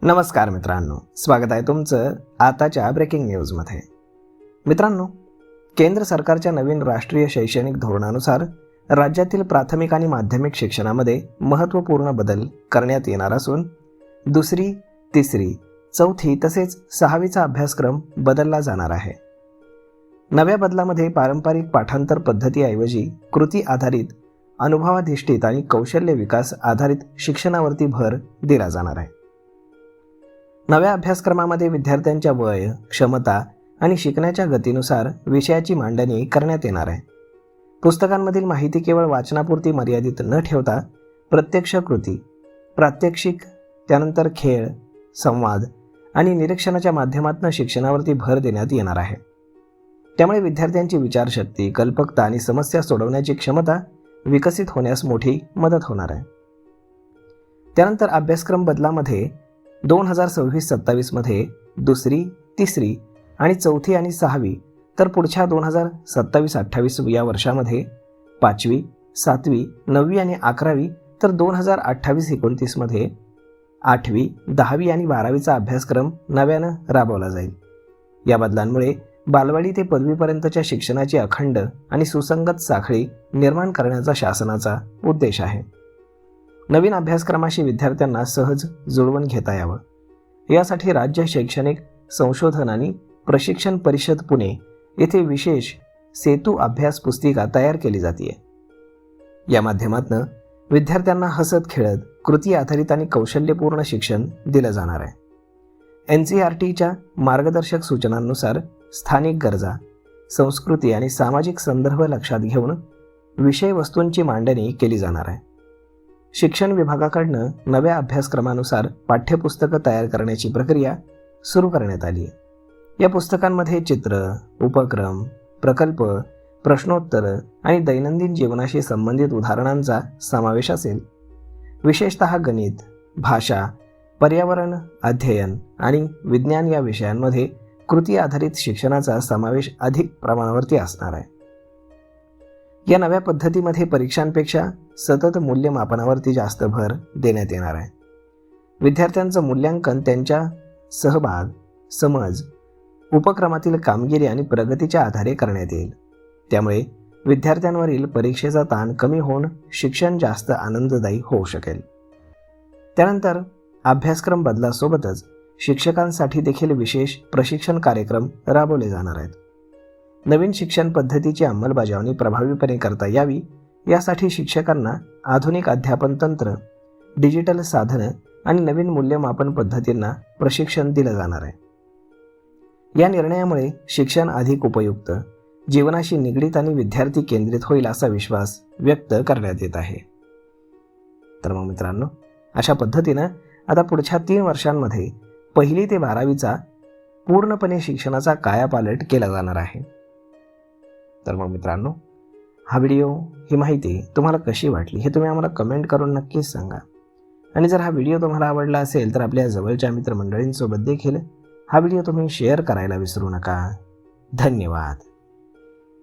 नमस्कार मित्रांनो, स्वागत आहे तुमचं आताच्या ब्रेकिंग न्यूजमध्ये. मित्रांनो, केंद्र सरकारच्या नवीन राष्ट्रीय शैक्षणिक धोरणानुसार राज्यातील प्राथमिक आणि माध्यमिक शिक्षणामध्ये महत्त्वपूर्ण बदल करण्यात येणार असून दुसरी, तिसरी, चौथी तसेच सहावीचा अभ्यासक्रम बदलला जाणार आहे. नव्या बदलामध्ये पारंपरिक पाठांतर पद्धतीऐवजी कृती आधारित, अनुभवाधिष्ठित आणि कौशल्य विकास आधारित शिक्षणावरती भर दिला जाणार आहे. नव्या अभ्यासक्रमामध्ये विद्यार्थ्यांच्या वय, क्षमता आणि शिकण्याच्या गतीनुसार विषयाची मांडणी करण्यात येणार आहे. पुस्तकांमधील माहिती केवळ वाचनापुरती मर्यादित न ठेवता प्रत्यक्ष कृती, प्रात्यक्षिक, त्यानंतर खेळ, संवाद आणि निरीक्षणाच्या माध्यमातून शिक्षणावरती भर देण्यात येणार आहे. त्यामुळे विद्यार्थ्यांची विचारशक्ती, कल्पकता आणि समस्या सोडवण्याची क्षमता विकसित होण्यास मोठी मदत होणार आहे. त्यानंतर अभ्यासक्रम बदलामध्ये 2026-27 मध्ये दुसरी, तिसरी आणि चौथी आणि सहावी, तर पुढच्या 2027-28 या वर्षामध्ये पाचवी, सातवी, नववी आणि 11वी, तर 2028-29 मध्ये 8वी, 10वी आणि 12वीचा अभ्यासक्रम नव्यानं राबवला जाईल. या बदलांमुळे बालवाडी ते पदवीपर्यंतच्या शिक्षणाची अखंड आणि सुसंगत साखळी निर्माण करण्याचा शासनाचा उद्देश आहे. नवीन अभ्यासक्रमाशी विद्यार्थ्यांना सहज जुळवून घेता यावं, यासाठी राज्य शैक्षणिक संशोधन आणि प्रशिक्षण परिषद पुणे येथे विशेष सेतू अभ्यास पुस्तिका तयार केली जाते. या माध्यमातून विद्यार्थ्यांना हसत खेळत कृती आधारित आणि कौशल्यपूर्ण शिक्षण दिलं जाणार आहे. NCERTच्या मार्गदर्शक सूचनांनुसार स्थानिक गरजा, संस्कृती आणि सामाजिक संदर्भ लक्षात घेऊन विषय वस्तूंची मांडणी केली जाणार आहे. शिक्षण विभागाकडून नव्या अभ्यासक्रमानुसार पाठ्यपुस्तकं तयार करण्याची प्रक्रिया सुरू करण्यात आली आहे. या पुस्तकांमध्ये चित्र, उपक्रम, प्रकल्प, प्रश्नोत्तर आणि दैनंदिन जीवनाशी संबंधित उदाहरणांचा समावेश असेल. विशेषतः गणित, भाषा, पर्यावरण अध्ययन आणि विज्ञान या विषयांमध्ये कृती आधारित शिक्षणाचा समावेश अधिक प्रमाणावरती असणार आहे. या नव्या पद्धतीमध्ये परीक्षांपेक्षा सतत मूल्यमापनावरती जास्त भर देण्यात येणार आहे. विद्यार्थ्यांचं मूल्यांकन त्यांच्या सहभाग, समज, उपक्रमातील कामगिरी आणि प्रगतीच्या आधारे करण्यात येईल. त्यामुळे विद्यार्थ्यांवरील परीक्षेचा ताण कमी होऊन शिक्षण जास्त आनंददायी होऊ शकेल. त्यानंतर अभ्यासक्रम बदलासोबतच शिक्षकांसाठी देखील विशेष प्रशिक्षण कार्यक्रम राबवले जाणार आहेत. नवीन शिक्षण पद्धतीची अंमलबजावणी प्रभावीपणे करता यावी, यासाठी शिक्षकांना आधुनिक अध्यापन तंत्र, डिजिटल साधनं आणि नवीन मूल्यमापन पद्धतींना प्रशिक्षण दिलं जाणार आहे. या निर्णयामुळे शिक्षण अधिक उपयुक्त, जीवनाशी निगडीत आणि विद्यार्थी केंद्रित होईल असा विश्वास व्यक्त करण्यात येत आहे. तर मग मित्रांनो, अशा पद्धतीनं आता पुढच्या 3 वर्षांमध्ये 1ली ते 12वीचा पूर्णपणे शिक्षणाचा कायापालट केला जाणार आहे. तर मग मित्रांनो, हा व्हिडिओ, ही माहिती तुम्हाला कशी वाटली हे तुम्ही आम्हाला कमेंट करून नक्कीच सांगा. आणि जर हा व्हिडिओ तुम्हाला आवडला असेल तर आपल्या जवळच्या मित्रमंडळींसोबत देखील हा व्हिडिओ तुम्ही शेअर करायला विसरू नका. धन्यवाद.